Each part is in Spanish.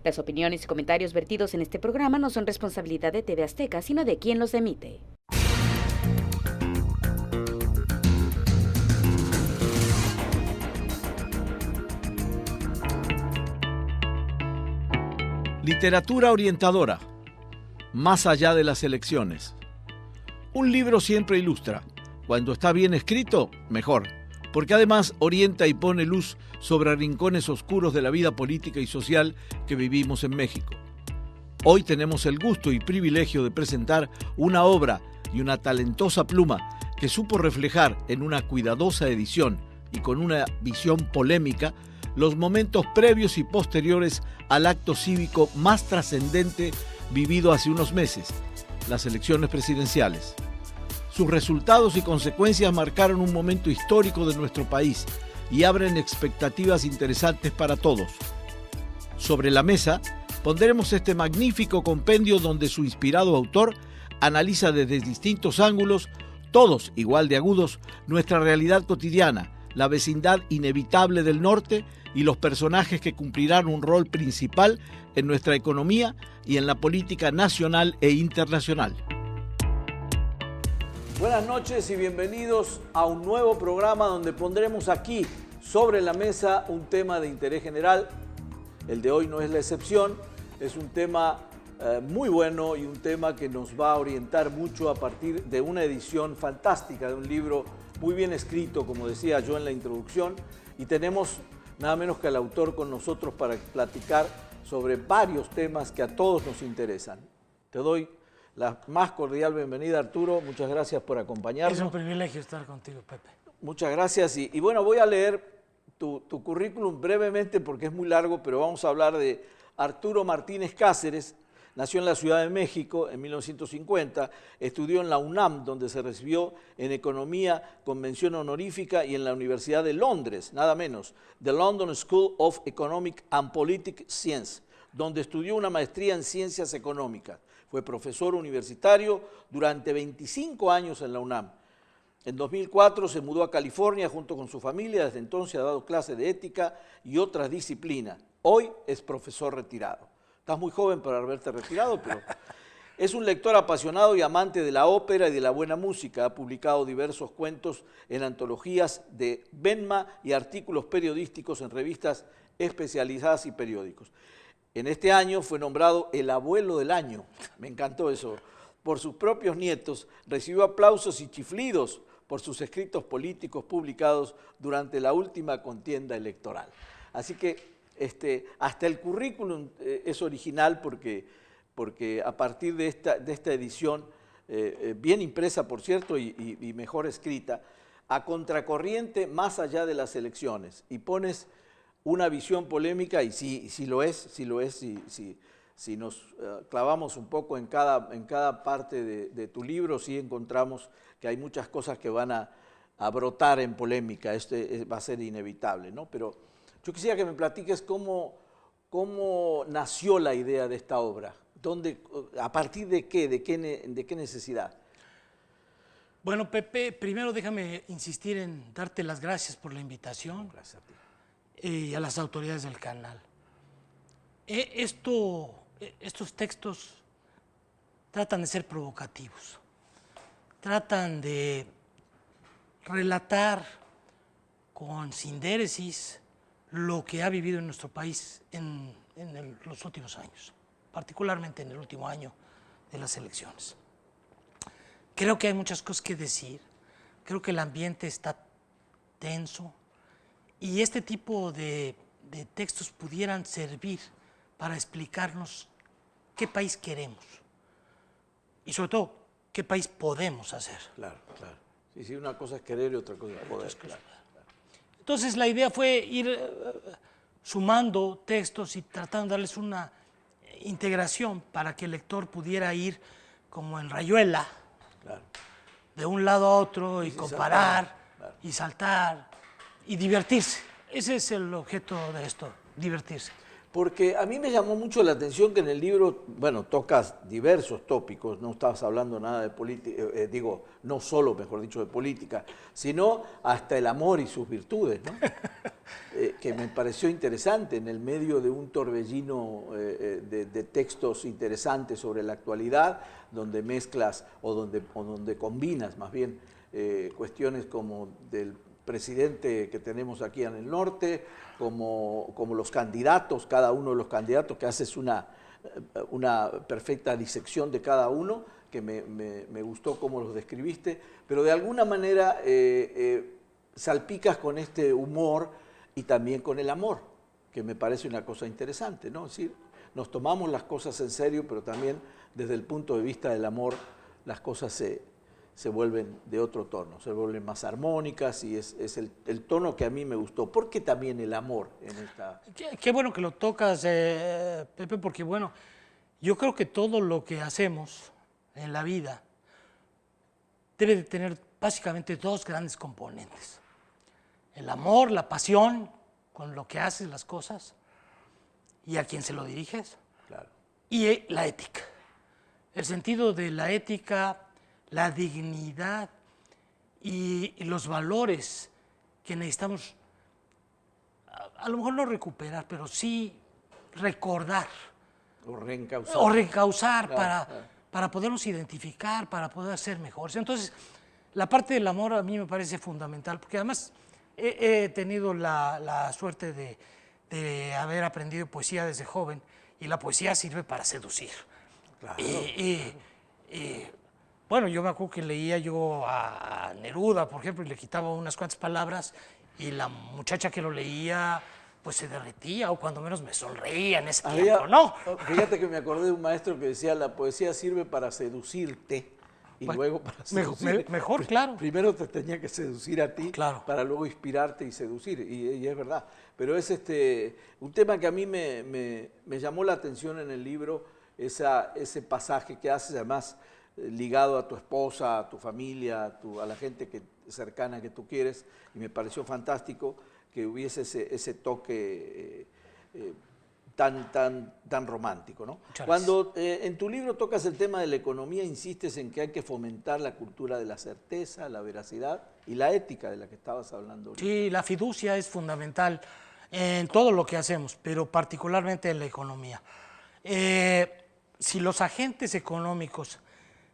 Las opiniones y comentarios vertidos en este programa no son responsabilidad de TV Azteca, sino de quien los emite. Literatura orientadora, más allá de las elecciones. Un libro siempre ilustra. Cuando está bien escrito, mejor, porque además orienta y pone luz sobre rincones oscuros de la vida política y social que vivimos en México. Hoy tenemos el gusto y privilegio de presentar una obra y una talentosa pluma que supo reflejar en una cuidadosa edición y con una visión polémica los momentos previos y posteriores al acto cívico más trascendente vivido hace unos meses, las elecciones presidenciales. Sus resultados y consecuencias marcaron un momento histórico de nuestro país y abren expectativas interesantes para todos. Sobre la mesa pondremos este magnífico compendio donde su inspirado autor analiza desde distintos ángulos, todos igual de agudos, nuestra realidad cotidiana, la vecindad inevitable del norte y los personajes que cumplirán un rol principal en nuestra economía y en la política nacional e internacional. Buenas noches y bienvenidos a un nuevo programa donde pondremos aquí sobre la mesa un tema de interés general. El de hoy no es la excepción, es un tema muy bueno y un tema que nos va a orientar mucho a partir de una edición fantástica de un libro muy bien escrito, como decía yo en la introducción, y tenemos nada menos que al autor con nosotros para platicar sobre varios temas que a todos nos interesan. Te doy la más cordial bienvenida, Arturo. Muchas gracias por acompañarnos. Es un privilegio estar contigo, Pepe. Muchas gracias. Y bueno, voy a leer tu currículum brevemente porque es muy largo, pero vamos a hablar de Arturo Martínez Cáceres. Nació en la Ciudad de México en 1950, estudió en la UNAM, donde se recibió en Economía con mención honorífica, y en la Universidad de Londres, nada menos, The London School of Economic and Political Science, donde estudió una maestría en Ciencias Económicas. Fue profesor universitario durante 25 años en la UNAM. En 2004 se mudó a California junto con su familia, desde entonces ha dado clases de ética y otras disciplinas. Hoy es profesor retirado. Estás muy joven para haberte retirado, pero es un lector apasionado y amante de la ópera y de la buena música. Ha publicado diversos cuentos en antologías de Benma y artículos periodísticos en revistas especializadas y periódicos. En este año fue nombrado el abuelo del año, me encantó eso, por sus propios nietos. Recibió aplausos y chiflidos por sus escritos políticos publicados durante la última contienda electoral. Así que hasta el currículum es original porque a partir de esta edición, bien impresa por cierto y mejor escrita, a contracorriente más allá de las elecciones, y pones una visión polémica, y si lo es, si nos clavamos un poco en cada parte de tu libro, sí encontramos que hay muchas cosas que van a brotar en polémica. Va a ser inevitable, ¿no? Pero yo quisiera que me platiques cómo nació la idea de esta obra. ¿A partir de qué? ¿De qué necesidad? Bueno, Pepe, primero déjame insistir en darte las gracias por la invitación. Gracias a ti. Y a las autoridades del canal. Estos textos tratan de ser provocativos. Tratan de relatar con sindéresis lo que ha vivido en nuestro país en los últimos años, particularmente en el último año de las elecciones. Creo que hay muchas cosas que decir, creo que el ambiente está tenso y este tipo de textos pudieran servir para explicarnos qué país queremos y sobre todo qué país podemos hacer. Claro, claro. Sí, una cosa es querer y otra cosa es poder. Claro. Entonces la idea fue ir sumando textos y tratando de darles una integración para que el lector pudiera ir como en rayuela, claro, de un lado a otro y comparar, saltar, claro, y saltar y divertirse. Ese es el objeto de esto, divertirse. Porque a mí me llamó mucho la atención que en el libro, bueno, tocas diversos tópicos, no estabas hablando nada de política, no solo, mejor dicho, de política, sino hasta el amor y sus virtudes, ¿no? que me pareció interesante en el medio de un torbellino de textos interesantes sobre la actualidad, donde mezclas o donde combinas más bien cuestiones como del presidente que tenemos aquí en el norte, como los candidatos, cada uno de los candidatos, que haces una perfecta disección de cada uno, que me gustó cómo los describiste, pero de alguna manera salpicas con este humor y también con el amor, que me parece una cosa interesante, ¿no? Es decir, nos tomamos las cosas en serio, pero también desde el punto de vista del amor las cosas se vuelven de otro tono, se vuelven más armónicas y es el tono que a mí me gustó. ¿Por qué también el amor en esta...? Qué bueno que lo tocas, Pepe, porque bueno, yo creo que todo lo que hacemos en la vida debe de tener básicamente dos grandes componentes. El amor, la pasión con lo que haces las cosas y a quien se lo diriges. Claro. Y la ética. El sentido de la ética, la dignidad y los valores que necesitamos, a lo mejor no recuperar, pero sí recordar. O reencauzar. O reencauzar Claro, para podernos identificar, para poder ser mejores. Entonces, la parte del amor a mí me parece fundamental, porque además he tenido la suerte de haber aprendido poesía desde joven, y la poesía sirve para seducir. Claro. Bueno, yo me acuerdo que leía yo a Neruda, por ejemplo, y le quitaba unas cuantas palabras, y la muchacha que lo leía pues se derretía, o cuando menos me sonreía en ese tiempo, ¿no? Fíjate que me acordé de un maestro que decía, la poesía sirve para seducirte y Bueno, luego para seducir. mejor, claro. Primero te tenía que seducir a ti, Claro, para luego inspirarte y seducir, y es verdad. Pero es un tema que a mí me llamó la atención en el libro, ese pasaje que haces, además ligado a tu esposa, a tu familia, a la gente cercana que tú quieres, y me pareció fantástico que hubiese ese toque tan romántico, ¿no? Cuando en tu libro tocas el tema de la economía, insistes en que hay que fomentar la cultura de la certeza, la veracidad y la ética de la que estabas hablando ahorita. Sí, la fiducia es fundamental en todo lo que hacemos, pero particularmente en la economía. Si los agentes económicos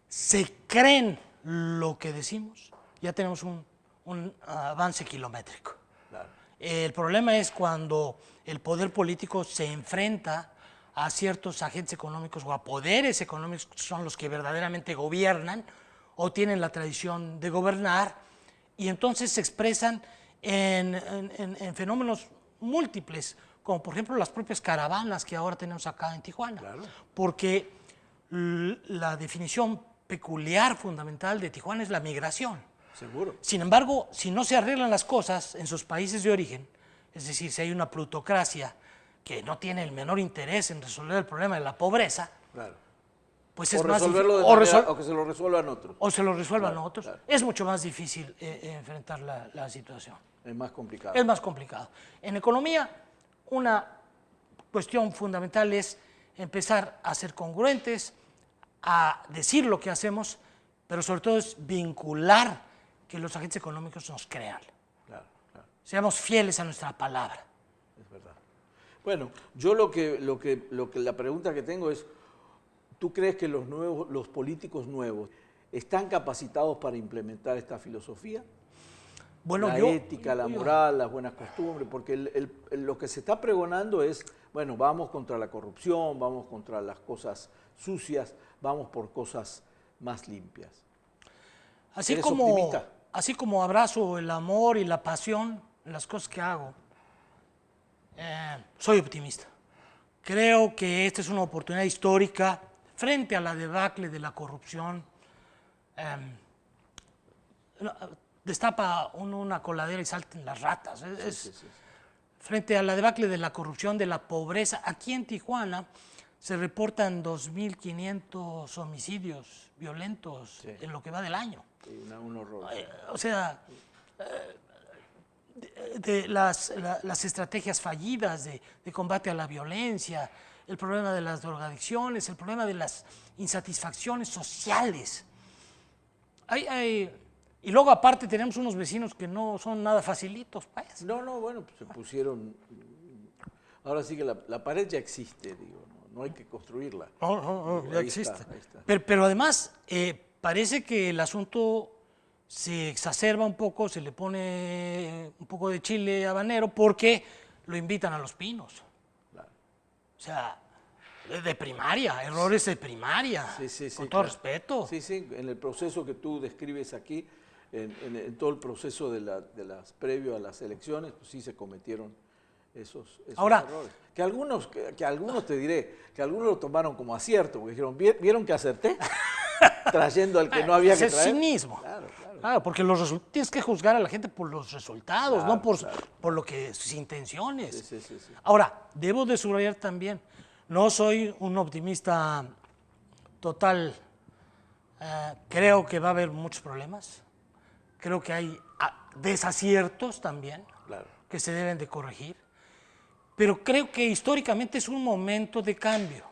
se creen lo que decimos, ya tenemos un avance kilométrico. Claro. El problema es cuando el poder político se enfrenta a ciertos agentes económicos o a poderes económicos que son los que verdaderamente gobiernan o tienen la tradición de gobernar, y entonces se expresan en fenómenos múltiples, como por ejemplo las propias caravanas que ahora tenemos acá en Tijuana. Claro. Porque la definición peculiar, fundamental de Tijuana es la migración. Seguro. Sin embargo, si no se arreglan las cosas en sus países de origen, es decir, si hay una plutocracia que no tiene el menor interés en resolver el problema de la pobreza, Claro. pues O es más resolverlo difícil. o que se lo resuelvan otros. O se lo resuelvan Claro, otros. claro. Es mucho más difícil enfrentar la situación. Es más complicado. Es más complicado. En economía, una cuestión fundamental es empezar a ser congruentes, a decir lo que hacemos, pero sobre todo es vincular que los agentes económicos nos crean. Claro, claro. Seamos fieles a nuestra palabra. Es verdad. Bueno, yo la pregunta que tengo es, ¿tú crees que los políticos nuevos están capacitados para implementar esta filosofía? Bueno, la ética, la moral, las buenas costumbres, porque lo que se está pregonando es, bueno, vamos contra la corrupción, vamos contra las cosas sucias, vamos por cosas más limpias. ¿Eres optimista? Así como abrazo el amor y la pasión en las cosas que hago, soy optimista. Creo que esta es una oportunidad histórica frente a la debacle de la corrupción. Destapa una coladera y salten las ratas. Sí. Frente a la debacle de la corrupción, de la pobreza, aquí en Tijuana se reportan 2.500 homicidios violentos en lo que va del año. Un horror. O sea, de las estrategias fallidas de combate a la violencia, el problema de las drogadicciones, el problema de las insatisfacciones sociales. Y luego aparte tenemos unos vecinos que no son nada facilitos, pues. No, no, bueno, pues se pusieron... Ahora sí que la pared ya existe, digo, no hay que construirla. No, ya Ahí existe. está, ahí está. Pero además, parece que el asunto se exacerba un poco, se le pone un poco de chile habanero porque lo invitan a Los Pinos. Claro. O sea, de primaria, errores de primaria, Sí, sí, sí, con todo claro. respeto. Sí, sí, en el proceso que tú describes aquí, en todo el proceso de las previo a las elecciones, pues sí se cometieron esos Ahora, errores. Que algunos te diré, que algunos lo tomaron como acierto, porque dijeron, ¿vieron que acerté? Trayendo al que no había que es traer. cinismo. Claro, claro. Claro, porque tienes que juzgar a la gente por los resultados, Claro, no por, claro. por lo que sus intenciones. Sí, sí, sí, sí. Ahora, debo de subrayar también, no soy un optimista total. Creo que va a haber muchos problemas. Creo que hay desaciertos también Claro. que se deben de corregir. Pero creo que históricamente es un momento de cambio.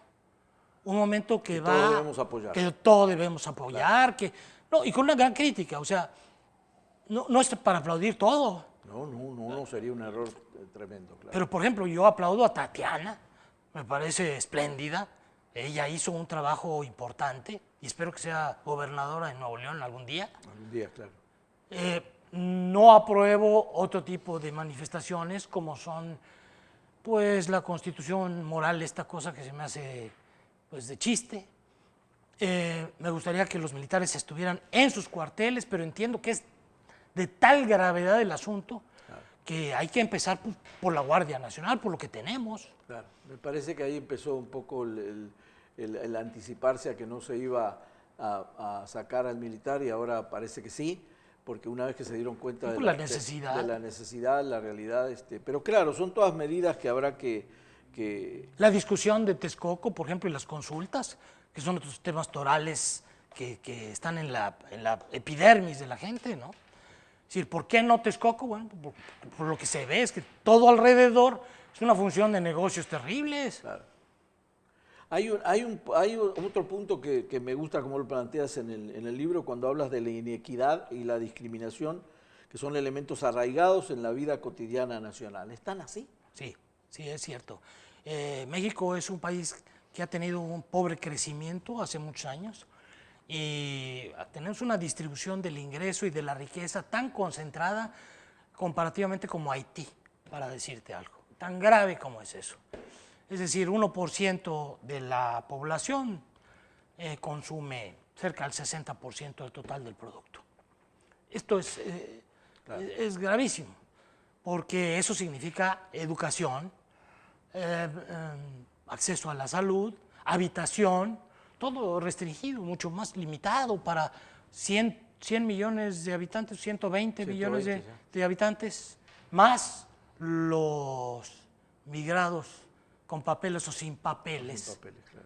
Un momento que va... todos debemos apoyar. Que todos debemos apoyar. No, y con una gran crítica. O sea, no es para aplaudir todo. No, sería un error tremendo, claro. Pero, por ejemplo, yo aplaudo a Tatiana. Me parece espléndida. Ella hizo un trabajo importante y espero que sea gobernadora de Nuevo León algún día. Algún día, claro. No apruebo otro tipo de manifestaciones como son, pues, la constitución moral, esta cosa que se me hace, pues, de chiste. Me gustaría que los militares estuvieran en sus cuarteles, pero entiendo que es de tal gravedad el asunto que hay que empezar por la Guardia Nacional, por lo que tenemos. Claro, me parece que ahí empezó un poco el anticiparse a que no se iba a sacar al militar y ahora parece que sí, porque una vez que se dieron cuenta de la necesidad. de la necesidad, la realidad, pero claro, son todas medidas que habrá que... La discusión de Texcoco, por ejemplo, y las consultas, que son otros temas torales que están en la epidermis de la gente, ¿no? Es decir, ¿por qué no Texcoco? Bueno, por lo que se ve es que todo alrededor es una función de negocios terribles. Claro. Hay otro punto que me gusta como lo planteas en el libro cuando hablas de la inequidad y la discriminación, que son elementos arraigados en la vida cotidiana nacional. ¿Están así? Sí, sí, es cierto. México es un país que ha tenido un pobre crecimiento hace muchos años y tenemos una distribución del ingreso y de la riqueza tan concentrada comparativamente como Haití, para decirte algo. Tan grave como es eso. Es decir, 1% de la población consume cerca del 60% del total del producto. Esto es gravísimo, porque eso significa educación, acceso a la salud, habitación, todo restringido, mucho más limitado para 100 millones de habitantes, 120 millones de habitantes, más los migrados con papeles o sin papeles, Claro.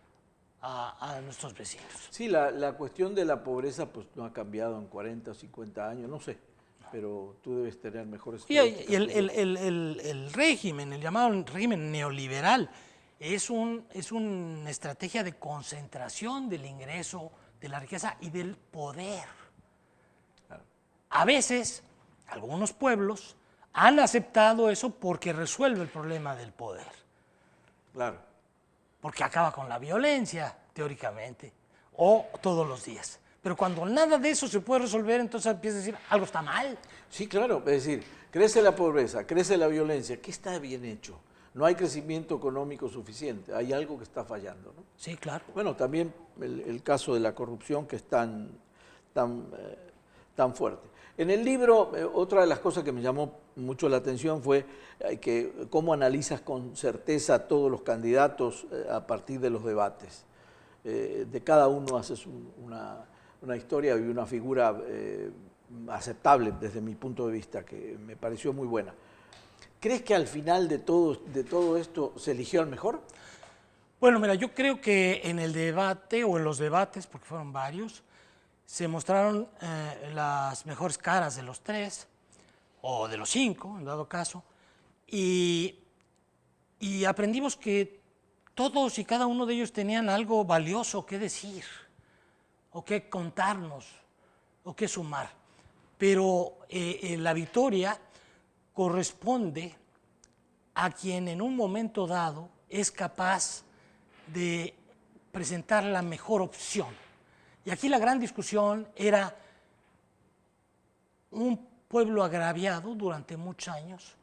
a nuestros vecinos. Sí, la cuestión de la pobreza pues no ha cambiado en 40 o 50 años, no sé, pero tú debes tener mejores... Y el régimen, el llamado régimen neoliberal, es una estrategia de concentración del ingreso, de la riqueza y del poder. Claro. A veces, algunos pueblos han aceptado eso porque resuelve el problema del poder. Claro. Porque acaba con la violencia, teóricamente, o todos los días. Pero cuando nada de eso se puede resolver, entonces empieza a decir, algo está mal. Sí, claro, es decir, crece la pobreza, crece la violencia, ¿qué está bien hecho? No hay crecimiento económico suficiente, hay algo que está fallando, ¿no? Sí, claro. Bueno, también el caso de la corrupción que es tan fuerte. En el libro, otra de las cosas que me llamó mucho la atención fue que cómo analizas con certeza todos los candidatos a partir de los debates. De cada uno haces una historia y una figura aceptable desde mi punto de vista, que me pareció muy buena. ¿Crees que al final de todo esto se eligió al mejor? Bueno, mira, yo creo que en el debate o en los debates, porque fueron varios, se mostraron las mejores caras de los tres, o de los cinco, en dado caso, y aprendimos que todos y cada uno de ellos tenían algo valioso que decir, o que contarnos, o que sumar. pero la victoria corresponde a quien en un momento dado es capaz de presentar la mejor opción. Y aquí la gran discusión era un pueblo agraviado durante muchos años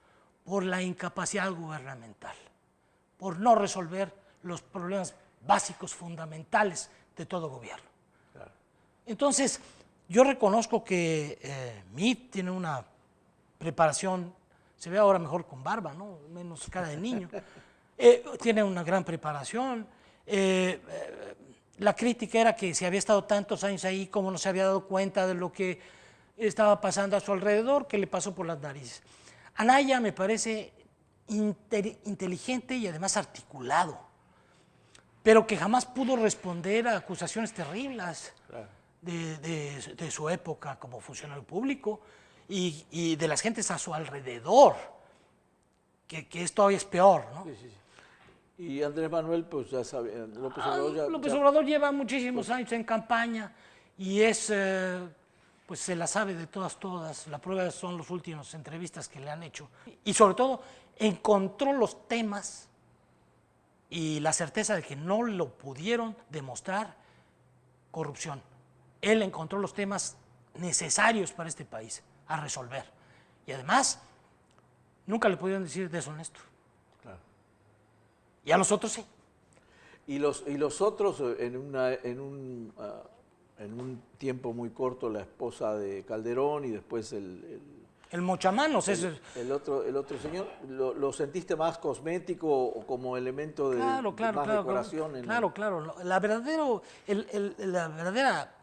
por la incapacidad gubernamental, por no resolver los problemas básicos, fundamentales de todo gobierno. Claro. Entonces, yo reconozco que Meade tiene una preparación, se ve ahora mejor con barba, ¿no? Menos cara de niño. Tiene una gran preparación. La crítica era que si había estado tantos años ahí, como no se había dado cuenta de lo que estaba pasando a su alrededor, que le pasó por las narices. Anaya me parece inteligente y además articulado, pero que jamás pudo responder a acusaciones terribles de su época como funcionario público y de las gentes a su alrededor, que esto hoy es peor, ¿no? Sí, sí, sí. Y Andrés Manuel, pues ya sabe, López Obrador lleva muchísimos años en campaña y pues se la sabe de todas. La prueba son las últimas entrevistas que le han hecho. Y sobre todo, encontró los temas y la certeza de que no lo pudieron demostrar corrupción. Él encontró los temas necesarios para este país a resolver. Y además, nunca le pudieron decir deshonesto. Claro. Y a los otros sí. Y los otros, en un tiempo muy corto, la esposa de Calderón y después el mochamanos. El otro señor, ¿lo sentiste más cosmético o como elemento de más decoración? Claro. La verdadera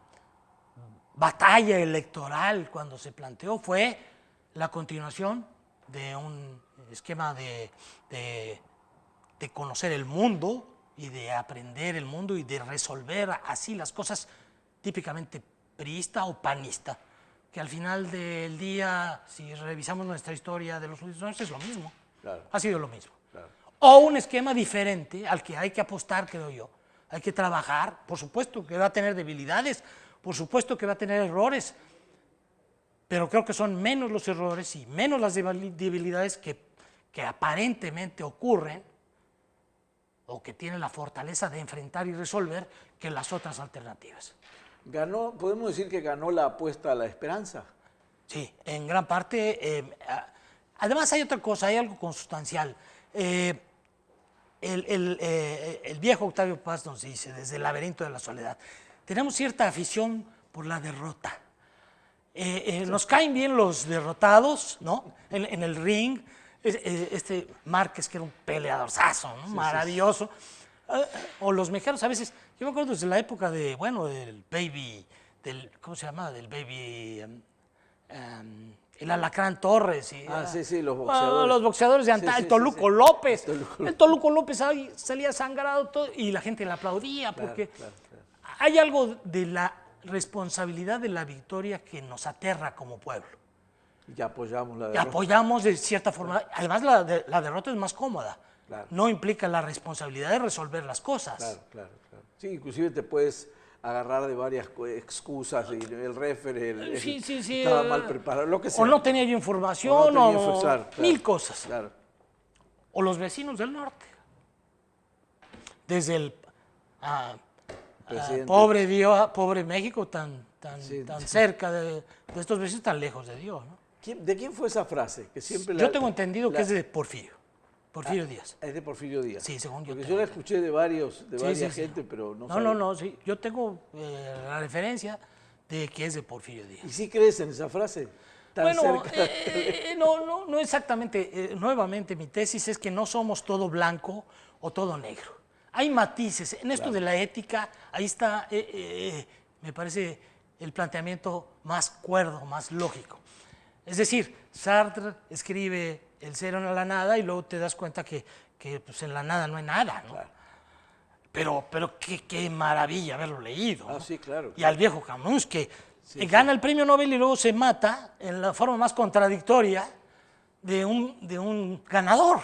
batalla electoral cuando se planteó fue la continuación de un esquema de conocer el mundo y de aprender el mundo y de resolver así las cosas típicamente priista o panista, que al final del día, si revisamos nuestra historia de los últimos años, es lo mismo. Claro. Ha sido lo mismo. Claro. O un esquema diferente al que hay que apostar, creo yo. Hay que trabajar, por supuesto que va a tener debilidades, por supuesto que va a tener errores, pero creo que son menos los errores y menos las debilidades que aparentemente ocurren o que tienen la fortaleza de enfrentar y resolver que las otras alternativas. ¿Podemos decir que ganó la apuesta a la esperanza? Sí, en gran parte. Además hay otra cosa, hay algo consustancial. El viejo Octavio Paz nos dice, desde el laberinto de la soledad, tenemos cierta afición por la derrota. Nos caen bien los derrotados, ¿no? En el ring, Márquez, que era un peleadorzazo, ¿no? Maravilloso. O los mexicanos a veces, yo me acuerdo desde la época del Baby, ¿cómo se llama? Del Baby, el Alacrán Torres. Los boxeadores. Los boxeadores de antaño, el Toluco López. El Toluco López salía sangrado todo, y la gente le aplaudía porque hay algo de la responsabilidad de la victoria que nos aterra como pueblo. Y apoyamos la derrota. Y apoyamos de cierta forma. Además, la derrota es más cómoda. Claro. No implica la responsabilidad de resolver las cosas. Claro. Sí, inclusive te puedes agarrar de varias excusas, y el referee estaba mal preparado, lo que sea. O no tenía yo información, mil cosas. Claro. O los vecinos del norte. Desde el pobre México, tan cerca de estos vecinos, tan lejos de Dios, ¿no? ¿De quién fue esa frase? Yo tengo entendido que es de Porfirio Díaz. Es de Porfirio Díaz. Sí, según yo. Porque yo la escuché de varias gente, pero no sabía. No, sí. Yo tengo la referencia de que es de Porfirio Díaz. ¿Y sí crees en esa frase? No exactamente. Nuevamente, mi tesis es que no somos todo blanco o todo negro. Hay matices. En esto de la ética, ahí está, me parece, el planteamiento más cuerdo, más lógico. Es decir, Sartre escribe el cero en la nada y luego te das cuenta que pues en la nada no hay nada, ¿no? Claro. Pero qué maravilla haberlo leído, ¿no? Sí, claro. Y al viejo Camus, que gana el premio Nobel y luego se mata en la forma más contradictoria de un ganador.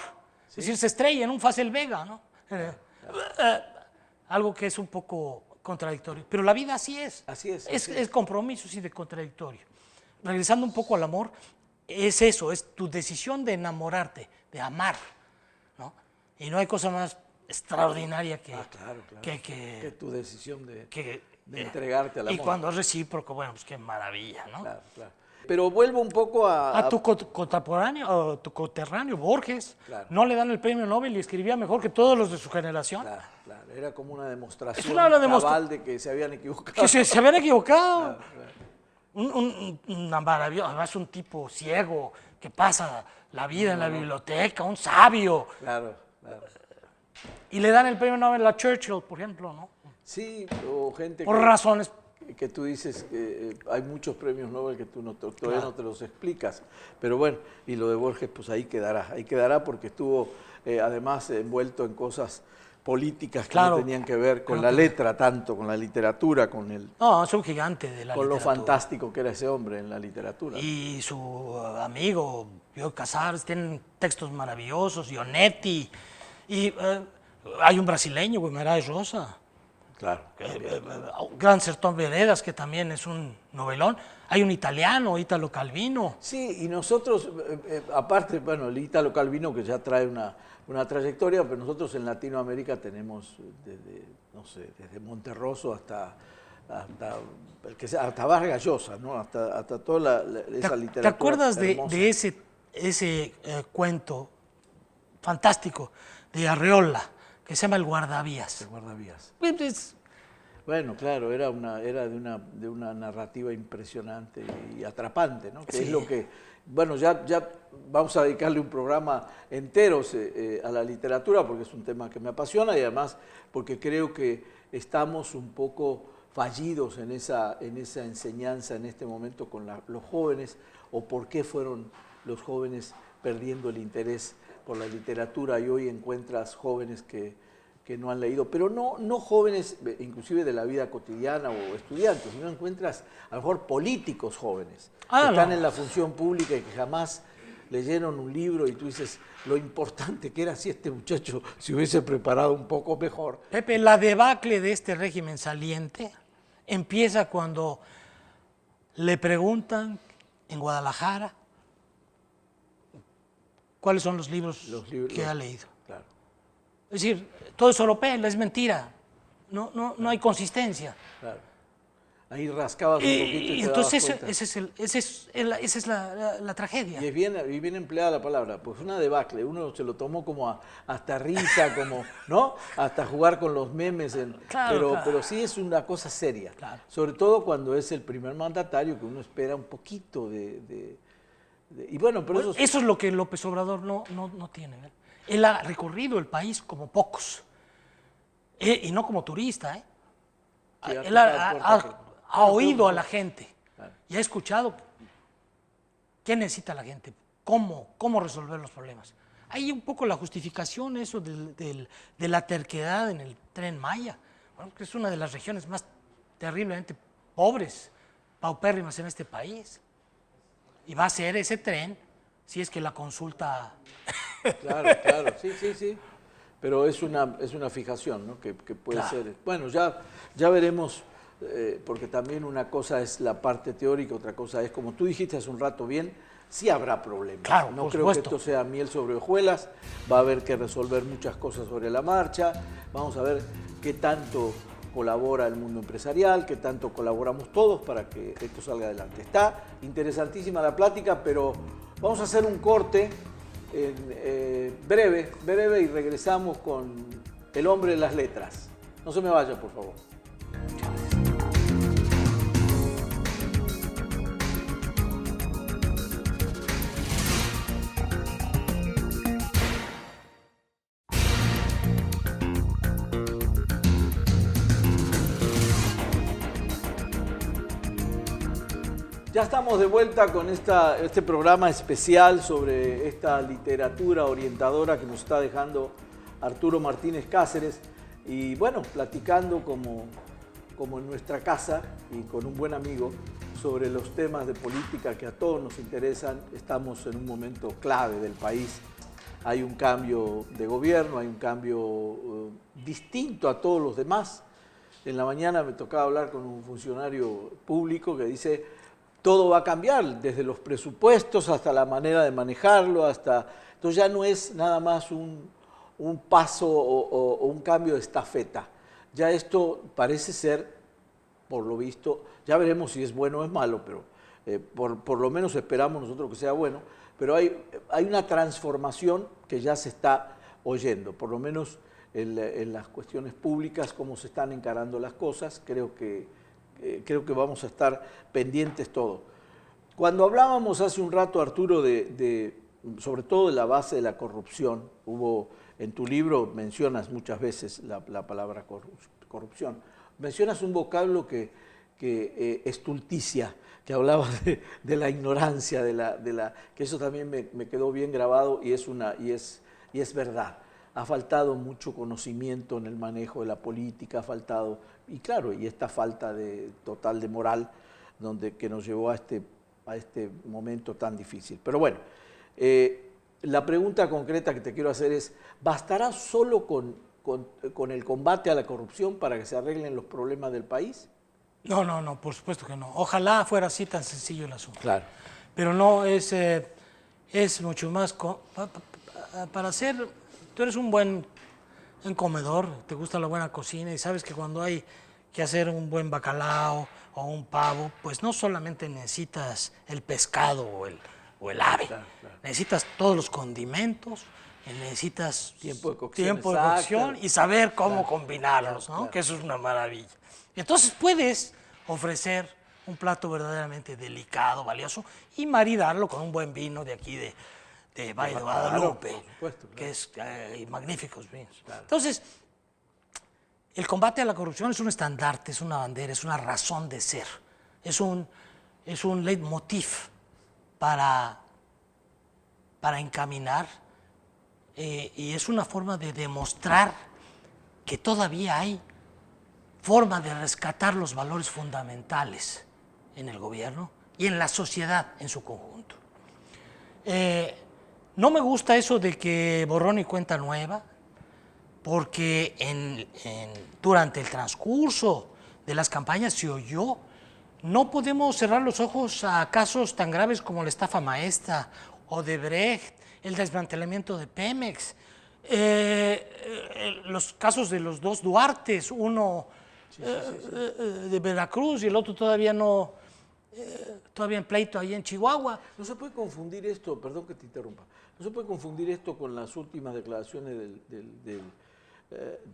Es decir, se estrella en un Facel Vega, ¿no? Algo que es un poco contradictorio. Pero la vida así es. Así es. Es compromiso, sí, de contradictorio. regresando un poco al amor, es eso, es tu decisión de enamorarte, de amar, ¿no? Y no hay cosa más extraordinaria que, claro. que, Que tu decisión de que, entregarte al amor. Y cuando es recíproco, bueno, pues qué maravilla, ¿no? Claro. Pero vuelvo un poco A tu contemporáneo, o tu coterráneo, Borges, Claro. no le dan el premio Nobel y escribía mejor que todos los de su generación. Claro. Era como una demostración Es una cabal de que se habían equivocado. Que se habían equivocado. Claro. Una maravilla, además un tipo ciego que pasa la vida en la biblioteca, un sabio. Claro. Y le dan el premio Nobel a Churchill, por ejemplo, ¿no? Sí, o gente Por razones. que tú dices que hay muchos premios Nobel que tú todavía no te los explicas. Pero bueno, y lo de Borges, pues ahí quedará porque estuvo además envuelto en cosas políticas que no tenían que ver con la letra tanto, con la literatura, con No, es un gigante de la con lo literatura. fantástico que era ese hombre en la literatura. Y su amigo, Bioy Casares, tienen textos maravillosos, Ionetti. Y hay un brasileño, Guimarães Rosa. Claro. Gran Sertón Veredas, que también es un novelón. Hay un italiano, Italo Calvino. Sí, y nosotros, aparte, bueno, el Italo Calvino que ya trae una trayectoria, pero nosotros en Latinoamérica tenemos desde Monterroso hasta Vargas Llosa, ¿no? Hasta toda esa literatura. ¿Te acuerdas hermosa. de ese cuento fantástico de Arreola, que se llama El Guardavías? El Guardavías. Pues, Bueno, claro, era de una narrativa impresionante y atrapante, ¿no? Que es lo que, bueno, ya vamos a dedicarle un programa entero a la literatura porque es un tema que me apasiona y además porque creo que estamos un poco fallidos en esa enseñanza en este momento con los jóvenes o por qué fueron los jóvenes perdiendo el interés por la literatura y hoy encuentras jóvenes que no han leído, pero no jóvenes inclusive de la vida cotidiana o estudiantes, sino encuentras a lo mejor políticos jóvenes que están en la función pública y que jamás leyeron un libro y tú dices lo importante que era si este muchacho se hubiese preparado un poco mejor. Pepe, la debacle de este régimen saliente empieza cuando le preguntan en Guadalajara cuáles son los libros que ha leído. Claro. Es decir, todo es oropel, es mentira. No hay consistencia. Claro. Ahí rascabas un poquito y te entonces dabas cuenta. esa es la tragedia. Y es bien empleada la palabra, pues una debacle, uno se lo tomó como hasta risa, como, ¿no? Hasta jugar con los memes, pero sí es una cosa seria, sobre todo cuando es el primer mandatario que uno espera un poquito y bueno, pero eso es lo que López Obrador no tiene. ¿Verdad? Él ha recorrido el país como pocos, y no como turista. Sí, él ha oído a la gente y ha escuchado qué necesita la gente, cómo resolver los problemas. Hay un poco la justificación eso de la terquedad en el Tren Maya, bueno, que es una de las regiones más terriblemente pobres, paupérrimas en este país. Y va a ser ese tren si es que la consulta... Claro, sí. Pero es una fijación, ¿no? Que puede ser... Bueno, ya veremos, porque también una cosa es la parte teórica, otra cosa es, como tú dijiste hace un rato bien, sí habrá problemas. Claro, no por creo supuesto. que esto sea miel sobre hojuelas, va a haber que resolver muchas cosas sobre la marcha, vamos a ver qué tanto colabora el mundo empresarial, qué tanto colaboramos todos para que esto salga adelante. Está interesantísima la plática, pero vamos a hacer un corte breve y regresamos con el hombre de las letras. No se me vaya, por favor. Ya estamos de vuelta con este programa especial sobre esta literatura orientadora que nos está dejando Arturo Martínez Cáceres y bueno, platicando como en nuestra casa y con un buen amigo sobre los temas de política que a todos nos interesan. Estamos en un momento clave del país. Hay un cambio de gobierno, hay un cambio distinto a todos los demás. En la mañana me tocaba hablar con un funcionario público que dice: todo va a cambiar, desde los presupuestos hasta la manera de manejarlo, entonces ya no es nada más un paso o un cambio de estafeta. Ya esto parece ser, por lo visto, ya veremos si es bueno o es malo, pero por lo menos esperamos nosotros que sea bueno, pero hay una transformación que ya se está oyendo, por lo menos en las cuestiones públicas, cómo se están encarando las cosas, creo que vamos a estar pendientes todos. Cuando hablábamos hace un rato, Arturo, sobre todo de la base de la corrupción, en tu libro mencionas muchas veces la palabra corrupción, mencionas un vocablo que estulticia, que hablaba de la ignorancia, que eso también me quedó bien grabado y es verdad. Ha faltado mucho conocimiento en el manejo de la política, ha faltado, y claro, y esta falta total de moral que nos llevó a este momento tan difícil. Pero bueno, la pregunta concreta que te quiero hacer es, ¿bastará solo con el combate a la corrupción para que se arreglen los problemas del país? No, por supuesto que no. Ojalá fuera así tan sencillo el asunto. Claro. Pero no, es mucho más... Para hacer... Tú eres un buen comedor, te gusta la buena cocina y sabes que cuando hay que hacer un buen bacalao o un pavo, pues no solamente necesitas el pescado o el ave, claro. Necesitas todos los condimentos, necesitas tiempo de cocción y saber cómo combinarlos, ¿no? Claro. Que eso es una maravilla. Entonces puedes ofrecer un plato verdaderamente delicado, valioso, y maridarlo con un buen vino de aquí de Valle de Guadalupe, claro, supuesto, claro. Que es magníficos vinos. Claro. Entonces, el combate a la corrupción es un estandarte, es una bandera, es una razón de ser, es un leitmotiv para encaminar y es una forma de demostrar que todavía hay forma de rescatar los valores fundamentales en el gobierno y en la sociedad en su conjunto. No me gusta eso de que borrón y cuenta nueva, porque durante el transcurso de las campañas se oyó, no podemos cerrar los ojos a casos tan graves como la estafa maestra, Odebrecht, el desmantelamiento de Pemex, los casos de los dos Duartes, uno de Veracruz y el otro todavía en pleito ahí en Chihuahua. No se puede confundir esto, perdón que te interrumpa, no se puede confundir esto con las últimas declaraciones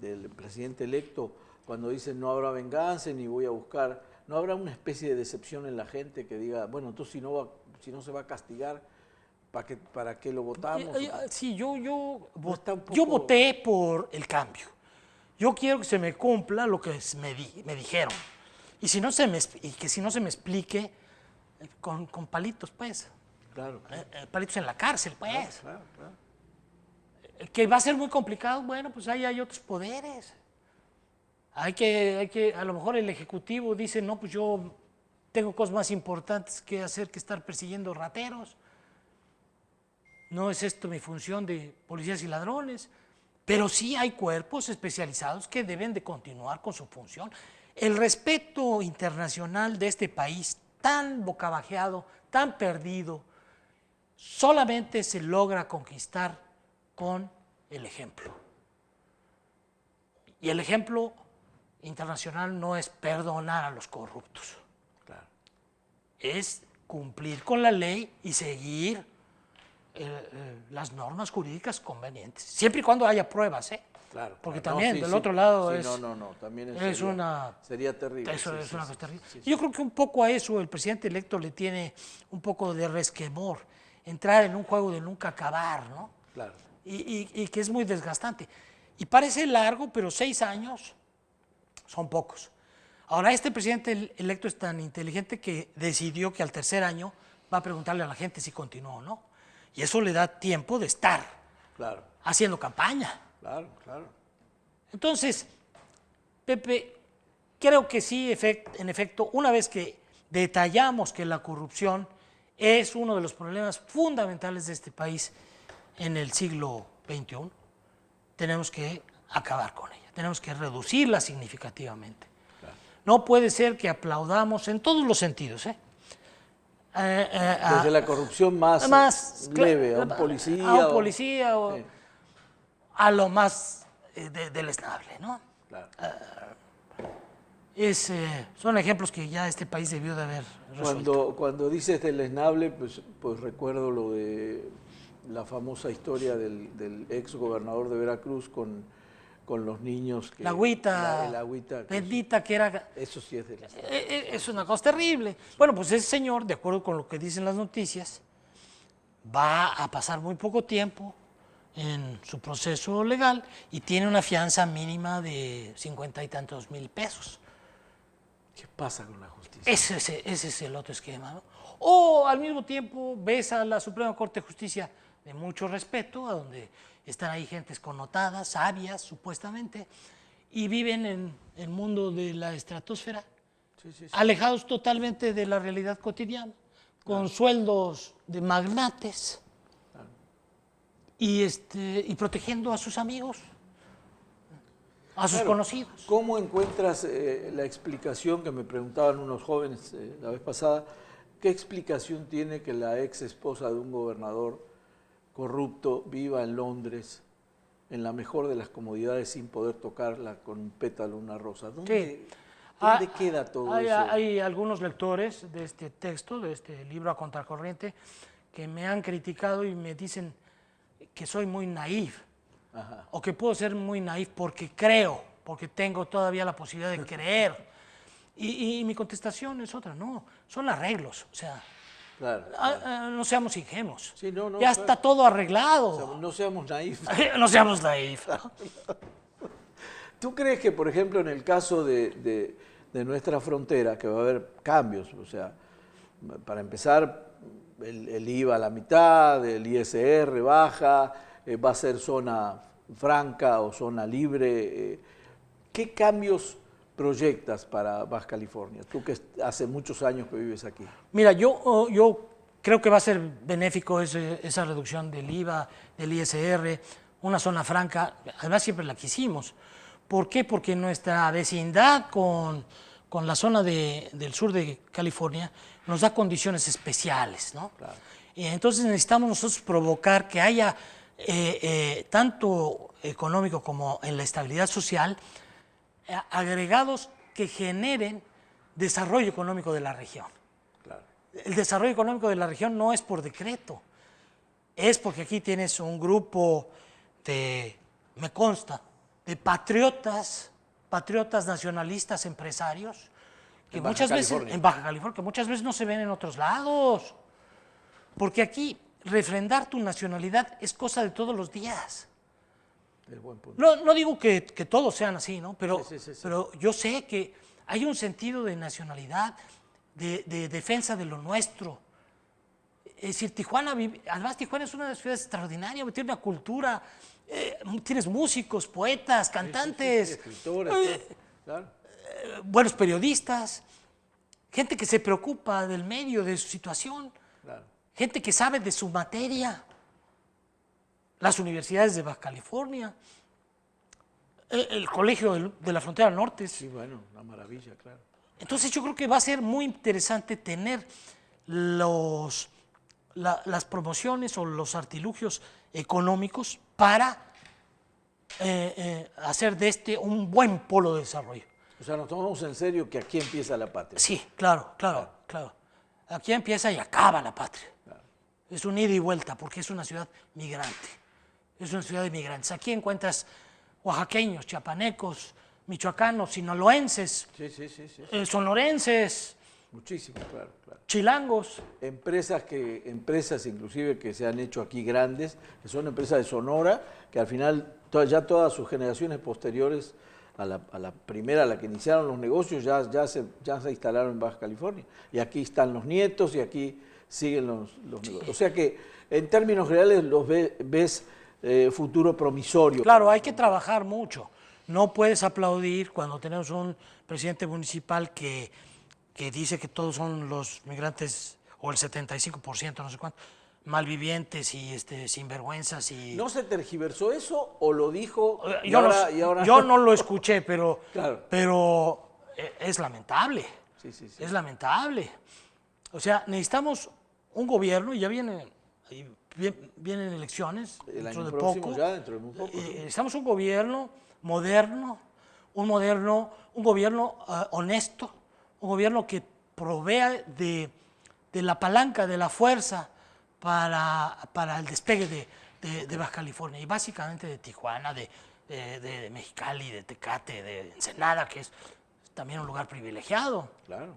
del presidente electo, cuando dice no habrá venganza ni voy a buscar, no habrá una especie de decepción en la gente que diga, bueno, entonces si no se va a castigar, ¿para qué lo votamos? Sí, yo voté por el cambio. Yo quiero que se me cumpla lo que me dijeron. Y si no se me explique con palitos, pues. Claro. Palitos en la cárcel, pues. Claro. Que va a ser muy complicado, bueno, pues ahí hay otros poderes. Hay que, a lo mejor el Ejecutivo dice, no, pues yo tengo cosas más importantes que hacer que estar persiguiendo rateros. No es esto mi función de policías y ladrones. Pero sí hay cuerpos especializados que deben de continuar con su función. El respeto internacional de este país, tan bocabajeado, tan perdido, solamente se logra conquistar con el ejemplo. Y el ejemplo internacional no es perdonar a los corruptos. Claro. Es cumplir con la ley y seguir las normas jurídicas convenientes, siempre y cuando haya pruebas, ¿eh? Claro. Porque claro. también del otro lado también sería terrible. Eso es una cosa terrible. Yo creo que un poco a eso el presidente electo le tiene un poco de resquemor, entrar en un juego de nunca acabar, ¿no? Claro. Y que es muy desgastante. Y parece largo, pero 6 años son pocos. Ahora, este presidente electo es tan inteligente que decidió que al tercer año va a preguntarle a la gente si continúa o no. Y eso le da tiempo de estar haciendo campaña. Claro. Entonces, Pepe, creo que sí, en efecto, una vez que detallamos que la corrupción es uno de los problemas fundamentales de este país en el siglo XXI, tenemos que acabar con ella, tenemos que reducirla significativamente. Claro. No puede ser que aplaudamos en todos los sentidos, Desde la corrupción más leve, a un policía. A un policía o sí, a lo más deleznable, ¿no? claro. Son ejemplos que ya este país debió de haber resuelto. Cuando dices deleznable, pues recuerdo lo de la famosa historia del ex gobernador de Veracruz con los niños. La agüita, el agüita bendita que era. Eso sí es deleznable. Es una cosa terrible. Bueno, pues ese señor, de acuerdo con lo que dicen las noticias, va a pasar muy poco tiempo en su proceso legal y tiene una fianza mínima de 50 y tantos mil pesos. ¿Qué pasa con la justicia? Ese es el otro esquema, ¿no? O al mismo tiempo ves a la Suprema Corte de Justicia de mucho respeto, a donde están ahí gentes connotadas, sabias supuestamente, y viven en el mundo de la estratosfera, alejados totalmente de la realidad cotidiana, con sueldos de magnates y protegiendo a sus amigos, a sus conocidos. ¿Cómo encuentras la explicación que me preguntaban unos jóvenes la vez pasada? ¿Qué explicación tiene que la ex esposa de un gobernador corrupto viva en Londres, en la mejor de las comodidades, sin poder tocarla con un pétalo, una rosa? ¿Dónde queda todo eso? Hay algunos lectores de este texto, de este libro A Contracorriente, que me han criticado y me dicen que soy muy naif. Ajá. O que puedo ser muy naif porque creo, porque tengo todavía la posibilidad de creer. Y mi contestación es otra, no, son arreglos, o sea, Claro. no seamos ingenuos. Sí, no, ya está todo arreglado. O sea, no seamos naif. No seamos naif. ¿Tú crees que, por ejemplo, en el caso de nuestra frontera, que va a haber cambios? O sea, para empezar, el IVA a la mitad, el ISR baja, va a ser zona franca o zona libre. ¿Qué cambios proyectas para Baja California? Tú que hace muchos años que vives aquí. Mira, yo creo que va a ser benéfico esa reducción del IVA, del ISR, una zona franca, además siempre la quisimos. ¿Por qué? Porque nuestra vecindad con la zona del sur de California nos da condiciones especiales, ¿no? Claro. Entonces necesitamos nosotros provocar que haya tanto económico como en la estabilidad social, agregados que generen desarrollo económico de la región. Claro. El desarrollo económico de la región no es por decreto, es porque aquí tienes un grupo me consta, de patriotas nacionalistas, empresarios, que muchas veces en Baja California, que muchas veces no se ven en otros lados. Porque aquí refrendar tu nacionalidad es cosa de todos los días. Buen punto. No digo que todos sean así, ¿no? Pero, sí. pero yo sé que hay un sentido de nacionalidad, de defensa de lo nuestro. Es decir, además Tijuana es una ciudad extraordinaria, tiene una cultura, tienes músicos, poetas, cantantes, escritores, claro. Buenos periodistas, gente que se preocupa del medio, de su situación, Claro. gente que sabe de su materia. Las universidades de Baja California, el Colegio de la Frontera Norte. Sí, bueno, una maravilla, claro. Entonces yo creo que va a ser muy interesante tener las promociones o los artilugios económicos para hacer de este un buen polo de desarrollo. O sea, nos tomamos en serio que aquí empieza la patria. Sí, claro. Aquí empieza y acaba la patria. Claro. Es un ida y vuelta porque es una ciudad migrante. Es una ciudad de migrantes. Aquí encuentras oaxaqueños, chiapanecos, michoacanos, sinaloenses, sonorenses. Muchísimo, claro. Chilangos. Empresas inclusive que se han hecho aquí grandes, que son empresas de Sonora, que al final ya todas sus generaciones posteriores a la primera, a la que iniciaron los negocios, ya se instalaron en Baja California. Y aquí están los nietos y aquí siguen los negocios. O sea que en términos reales los ves futuro promisorio. Claro, hay que trabajar mucho. No puedes aplaudir cuando tenemos un presidente municipal que dice que todos son los migrantes, o el 75%, no sé cuánto, malvivientes y sinvergüenzas. ¿No se tergiversó eso o lo dijo y yo ahora? Yo no lo escuché, pero, claro. pero es lamentable. Sí. Es lamentable. O sea, necesitamos un gobierno, y ya vienen elecciones El dentro año de próximo poco. ya, dentro de muy poco. ¿Sí? Necesitamos un gobierno moderno, un gobierno honesto, un gobierno que provea de la palanca, de la fuerza para el despegue de Baja California y básicamente de Tijuana, de Mexicali, de Tecate, de Ensenada, que es también un lugar privilegiado. Claro.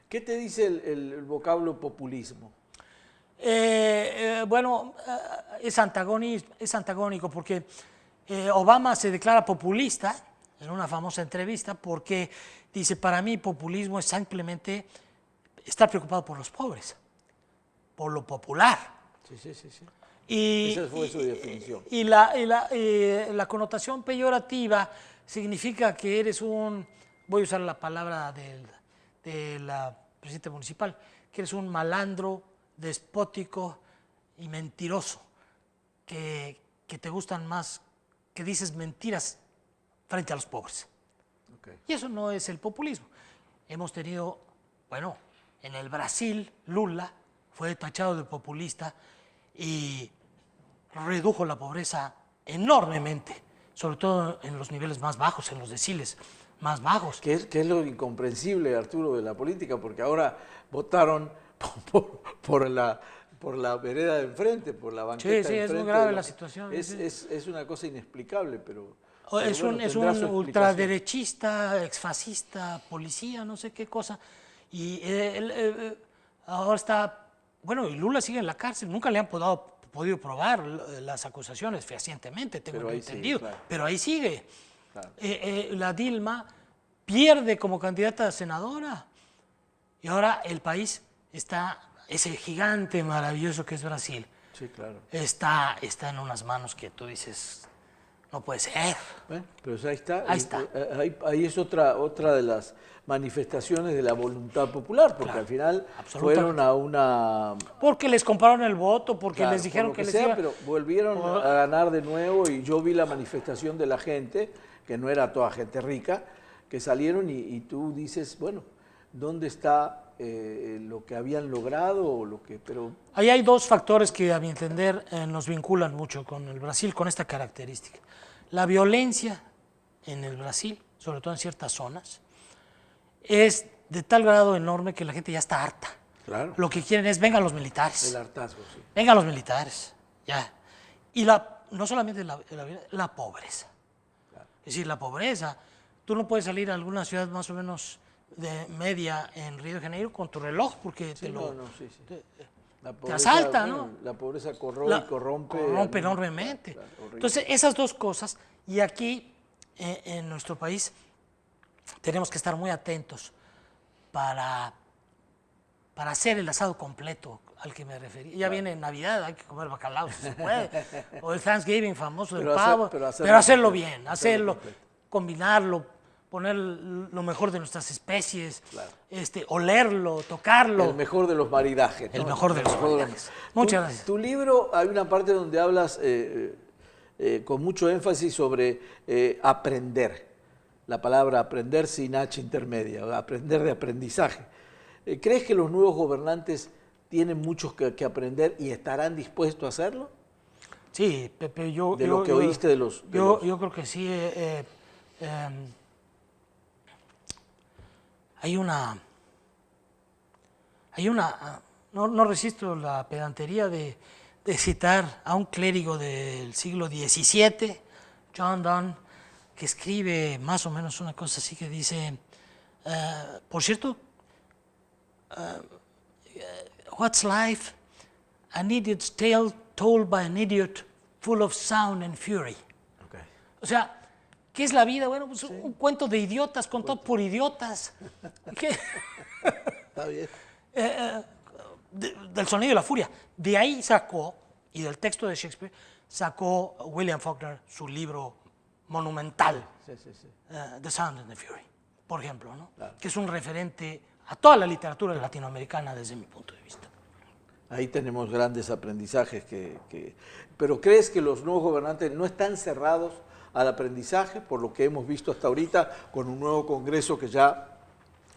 ¿Qué te dice el vocablo populismo? Bueno, es antagónico porque Obama se declara populista en una famosa entrevista porque dice, para mí populismo es simplemente estar preocupado por los pobres, por lo popular. Sí. Y, Esa fue su definición. Y la connotación peyorativa significa que eres voy a usar la palabra del presidente municipal, que eres un malandro, despótico y mentiroso, que te gustan más, que dices mentiras frente a los pobres. Okay. Y eso no es el populismo. Hemos tenido, bueno, en el Brasil, Lula fue tachado de populista y redujo la pobreza enormemente, sobre todo en los niveles más bajos, en los deciles más bajos. ¿Qué es lo incomprensible, Arturo, de la política? Porque ahora votaron por la vereda de enfrente, por la banqueta de enfrente. Sí, es muy grave la situación. Es una cosa inexplicable, pero Es bueno, un tendrá su explicación. ultraderechista, exfascista, policía, no sé qué cosa. Y ahora está, bueno, y Lula sigue en la cárcel, nunca le han podido probar las acusaciones fehacientemente, tengo entendido, claro. Pero ahí sigue. Claro. La Dilma pierde como candidata a senadora y ahora el país está, ese gigante maravilloso que es Brasil, Sí, claro. está en unas manos que tú dices, no puede ser. Bueno, pero ahí está. Ahí está. Ahí es otra de las manifestaciones de la voluntad popular, porque Claro, al final absolutamente. fueron a una... Porque les compraron el voto, porque Claro, les dijeron por lo que les sea, iba... pero volvieron a ganar de nuevo y yo vi la manifestación de la gente, que no era toda gente rica, que salieron y tú dices, bueno, ¿dónde está lo que habían logrado o lo que... Pero Ahí hay dos factores que, a mi entender, nos vinculan mucho con el Brasil, con esta característica. La violencia en el Brasil, sobre todo en ciertas zonas, es de tal grado enorme que la gente ya está harta. claro, Lo que quieren es, vengan los militares, el hartazgo, sí. vengan los militares, ya. Y no solamente la pobreza. Es decir, la pobreza, tú no puedes salir a alguna ciudad más o menos de media en Río de Janeiro con tu reloj porque Sí, sí. La te asalta, bueno, ¿no? La pobreza corroe y corrompe. Corrompe enormemente. Claro, horrible. Entonces, esas dos cosas, y aquí en nuestro país tenemos que estar muy atentos para hacer el asado completo al que me referí. Ya viene Navidad, hay que comer bacalao si se puede, o el Thanksgiving famoso del pavo, pero hacerlo bien, combinarlo, poner lo mejor de nuestras especies, Claro. Olerlo, tocarlo. El mejor de los maridajes. El ¿no? mejor de los maridajes. Muchas gracias. Tu libro, hay una parte donde hablas con mucho énfasis sobre aprender. La palabra aprender sin H intermedia, aprender de aprendizaje. ¿Crees que los nuevos gobernantes tienen mucho que aprender y estarán dispuestos a hacerlo? Sí, Pepe, yo oíste de los... Yo creo que sí. No resisto la pedantería de citar a un clérigo del siglo XVII, John Donne, que escribe más o menos una cosa así que dice, por cierto, what's life? An idiot's tale told by an idiot full of sound and fury. Okay. O sea, ¿qué es la vida? Bueno, pues un cuento de idiotas contado por idiotas. Está bien. Del sonido y la furia. De ahí sacó, y del texto de Shakespeare, sacó William Faulkner su libro monumental, Sí. The Sound and the Fury, por ejemplo, ¿no? Claro. Que es un referente a toda la literatura latinoamericana desde mi punto de vista. Ahí tenemos grandes aprendizajes Pero ¿crees que los nuevos gobernantes no están cerrados al aprendizaje, por lo que hemos visto hasta ahorita, con un nuevo Congreso que ya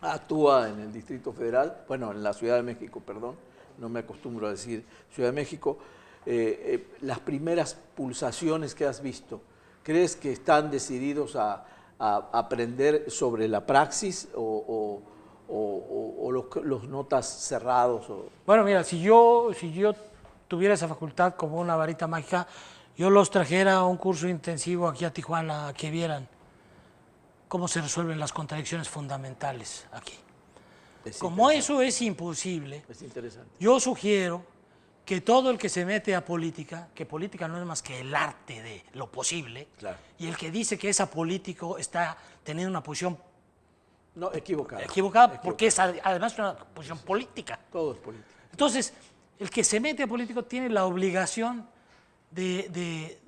actúa en el Distrito Federal, bueno, en la Ciudad de México, perdón, no me acostumbro a decir Ciudad de México. Las primeras pulsaciones que has visto, ¿crees que están decididos a aprender sobre la praxis o los notas cerrados? Bueno, mira, si yo tuviera esa facultad como una varita mágica, yo los trajera a un curso intensivo aquí a Tijuana, a que vieran cómo se resuelven las contradicciones fundamentales aquí. Como eso es imposible, es interesante. Yo sugiero que todo el que se mete a política, que política no es más que el arte de lo posible, claro, y el que dice que es apolítico está teniendo una posición equivocada, porque es además una posición política. Todo es política. Entonces, el que se mete a político tiene la obligación de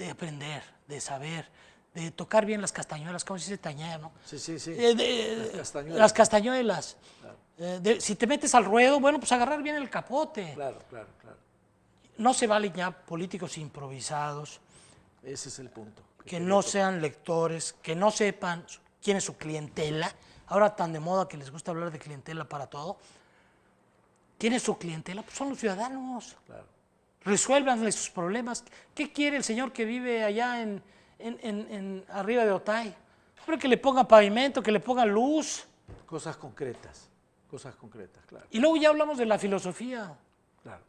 aprender, de saber, de tocar bien las castañuelas, como se dice tañer, ¿no? Sí. Las castañuelas. Claro. Si te metes al ruedo, bueno, pues agarrar bien el capote. Claro. No se valen ya políticos improvisados. Ese es el punto. Que no sean lectores, que no sepan quién es su clientela. Ahora tan de moda que les gusta hablar de clientela para todo. ¿Quién es su clientela? Pues son los ciudadanos. Claro. Resuélvanle sus problemas. ¿Qué quiere el señor que vive allá arriba de Otay? Hombre, que le ponga pavimento, que le ponga luz. Cosas concretas, claro. Y luego ya hablamos de la filosofía. Claro.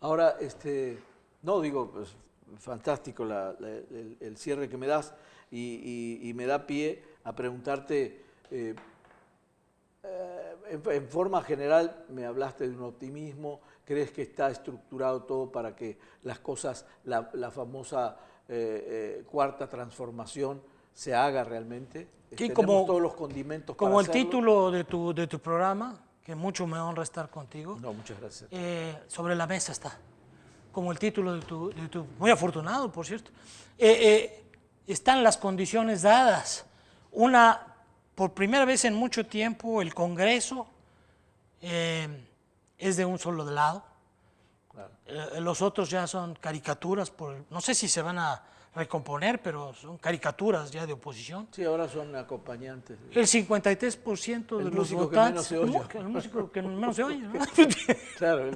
Ahora, no digo, pues, fantástico el cierre que me das y me da pie a preguntarte, en forma general me hablaste de un optimismo, ¿crees que está estructurado todo para que las cosas, la famosa cuarta transformación se haga realmente? Sí, tenemos todos los condimentos como para el hacerlo. título de tu programa, que mucho me honra estar contigo. No, muchas gracias. Sobre la mesa está. Como el título de tu muy afortunado, por cierto. Están las condiciones dadas. Por primera vez en mucho tiempo, el Congreso es de un solo lado. Claro. Los otros ya son caricaturas, no sé si se van a recomponer, pero son caricaturas ya de oposición. Sí, ahora son acompañantes. El 53% de los votantes. El músico que menos se oye, ¿no? Claro,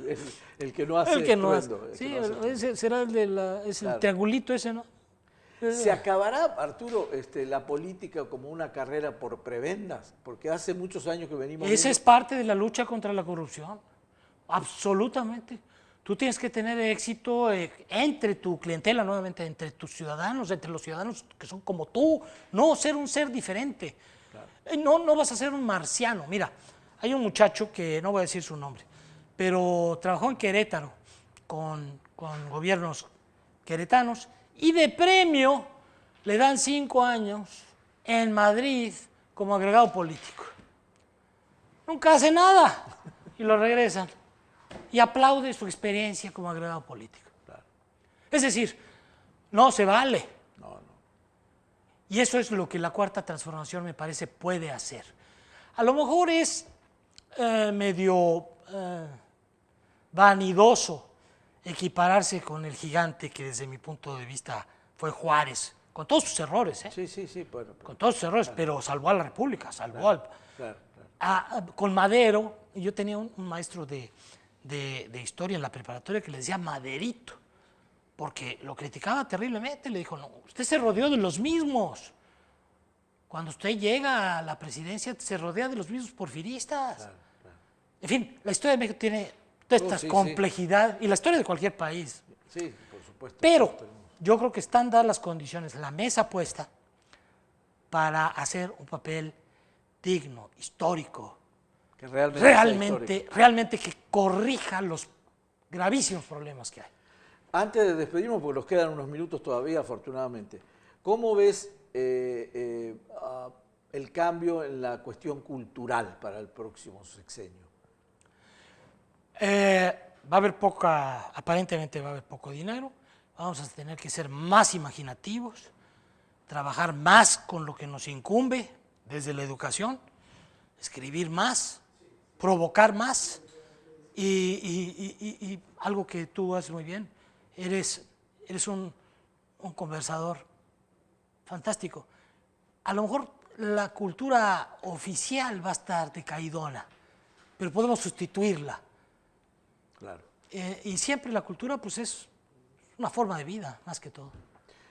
el que no hace estruendo. Sí, ese será el triangulito ese, ¿no? ¿Se acabará, Arturo, la política como una carrera por prebendas? Porque hace muchos años que venimos... Esa es parte de la lucha contra la corrupción, absolutamente. Tú tienes que tener éxito entre tu clientela, nuevamente, entre tus ciudadanos, entre los ciudadanos que son como tú, no ser un ser diferente. Claro. No vas a ser un marciano. Mira, hay un muchacho que no voy a decir su nombre, pero trabajó en Querétaro con gobiernos queretanos y de premio le dan 5 años en Madrid como agregado político. Nunca hace nada y lo regresan. Y aplaude su experiencia como agregado político. Claro. Es decir, no se vale. No. Y eso es lo que la cuarta transformación, me parece, puede hacer. A lo mejor es medio vanidoso equipararse con el gigante que desde mi punto de vista fue Juárez, con todos sus errores. Sí. Bueno, con todos sus errores, pero salvó a la República, salvó claro. Con Madero. Yo tenía un maestro de historia en la preparatoria que le decía Maderito, porque lo criticaba terriblemente. Le dijo, no, usted se rodeó de los mismos. Cuando usted llega a la presidencia se rodea de los mismos porfiristas. Claro. En fin, la historia de México tiene toda esta complejidad, y la historia de cualquier país. Sí, por supuesto. Pero yo creo que están dadas las condiciones, la mesa puesta para hacer un papel digno, histórico, que realmente que corrija los gravísimos problemas que hay. Antes de despedirnos, porque nos quedan unos minutos todavía, afortunadamente, ¿cómo ves el cambio en la cuestión cultural para el próximo sexenio? Aparentemente va a haber poco dinero, vamos a tener que ser más imaginativos, trabajar más con lo que nos incumbe desde la educación, escribir más, provocar más y algo que tú haces muy bien, eres un conversador fantástico. A lo mejor la cultura oficial va a estar decaidona, pero podemos sustituirla. Claro. Y siempre la cultura pues es una forma de vida, más que todo.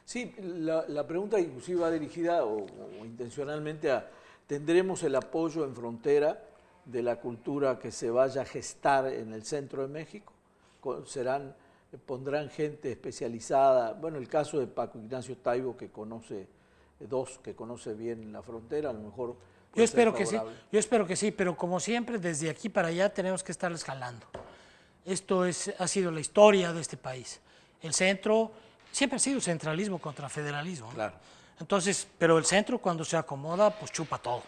Sí, la pregunta inclusive va dirigida o intencionalmente a, ¿tendremos el apoyo en frontera de la cultura que se vaya a gestar en el centro de México? ¿Pondrán gente especializada? Bueno, el caso de Paco Ignacio Taibo, que conoce bien la frontera, a lo mejor Yo espero que sí, pero como siempre, desde aquí para allá tenemos que estarles jalando. Esto ha sido la historia de este país. El centro siempre ha sido centralismo contra federalismo, ¿no? Claro. Entonces, pero el centro cuando se acomoda, pues chupa todo.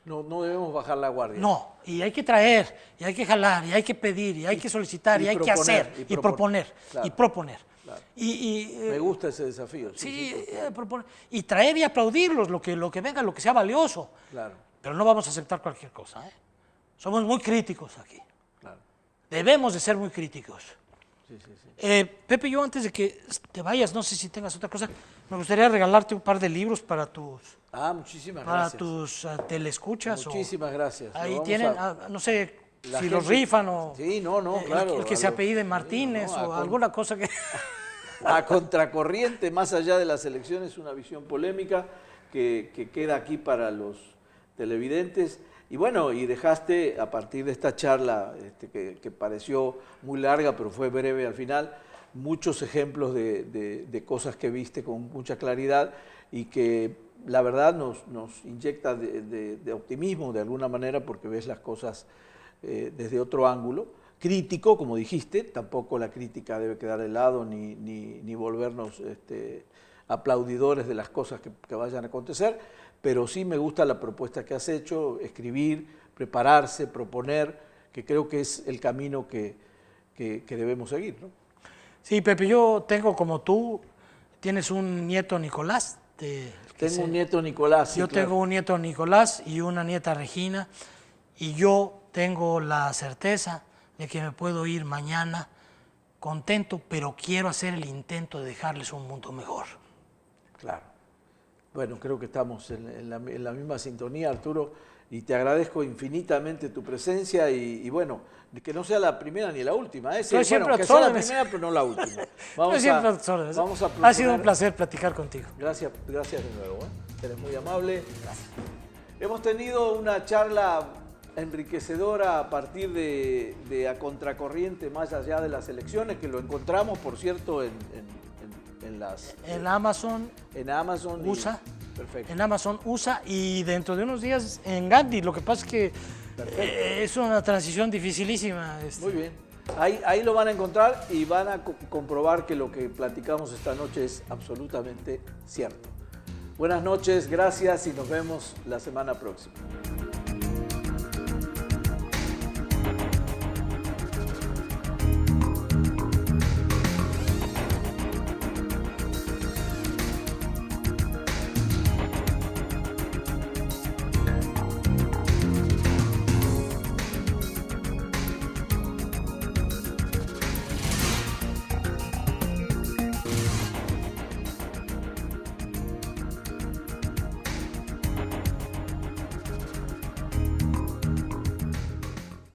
No debemos bajar la guardia. No, y hay que traer, y hay que jalar, y hay que pedir, y hay que solicitar, y hay que hacer, y proponer, claro, y proponer. Claro. Y, Me gusta ese desafío. sí, proponer. Y traer y aplaudirlos, lo que venga, lo que sea valioso. Claro, Pero no vamos a aceptar cualquier cosa, ¿eh? Somos muy críticos aquí. claro. Debemos de ser muy críticos. Sí. Pepe, yo antes de que te vayas, no sé si tengas otra cosa, me gustaría regalarte un par de libros para tus, Muchísimas gracias. telescuchas. Muchísimas gracias. Ahí Lo vamos tienen, a- no sé la si los gente- rifan o Sí, claro. el que se algo- apellide Martínez sí, o alguna cosa que... A contracorriente, más allá de las elecciones, una visión polémica que queda aquí para los televidentes. Y bueno, y dejaste a partir de esta charla que pareció muy larga, pero fue breve al final, muchos ejemplos de cosas que viste con mucha claridad y que la verdad nos inyecta de optimismo de alguna manera porque ves las cosas desde otro ángulo. Crítico, como dijiste, tampoco la crítica debe quedar de lado ni volvernos aplaudidores de las cosas que vayan a acontecer, pero sí me gusta la propuesta que has hecho, escribir, prepararse, proponer, que creo que es el camino que debemos seguir, ¿no? Sí, Pepe, yo tengo como tú, tienes un nieto Nicolás. Tengo un nieto Nicolás. Sí, yo claro. tengo un nieto Nicolás y una nieta Regina, y yo tengo la certeza de que me puedo ir mañana contento, pero quiero hacer el intento de dejarles un mundo mejor. Claro. Bueno, creo que estamos en la misma sintonía, Arturo, y te agradezco infinitamente tu presencia y bueno, que no sea la primera ni la última. Estoy Bueno, siempre a que tus sea la órdenes. primera, pero no la última. Estoy siempre a tus órdenes. Vamos a Ha sido un proponer- placer platicar contigo. Gracias de nuevo. Eres muy amable. Hemos tenido una charla enriquecedora a partir de A Contracorriente, más allá de las elecciones, que lo encontramos, por cierto, en Amazon Amazon. USA. Perfecto. En Amazon USA y dentro de unos días en Gandhi. Lo que pasa es que es una transición dificilísima. Muy bien. Ahí lo van a encontrar y van a comprobar que lo que platicamos esta noche es absolutamente cierto. Buenas noches, gracias y nos vemos la semana próxima.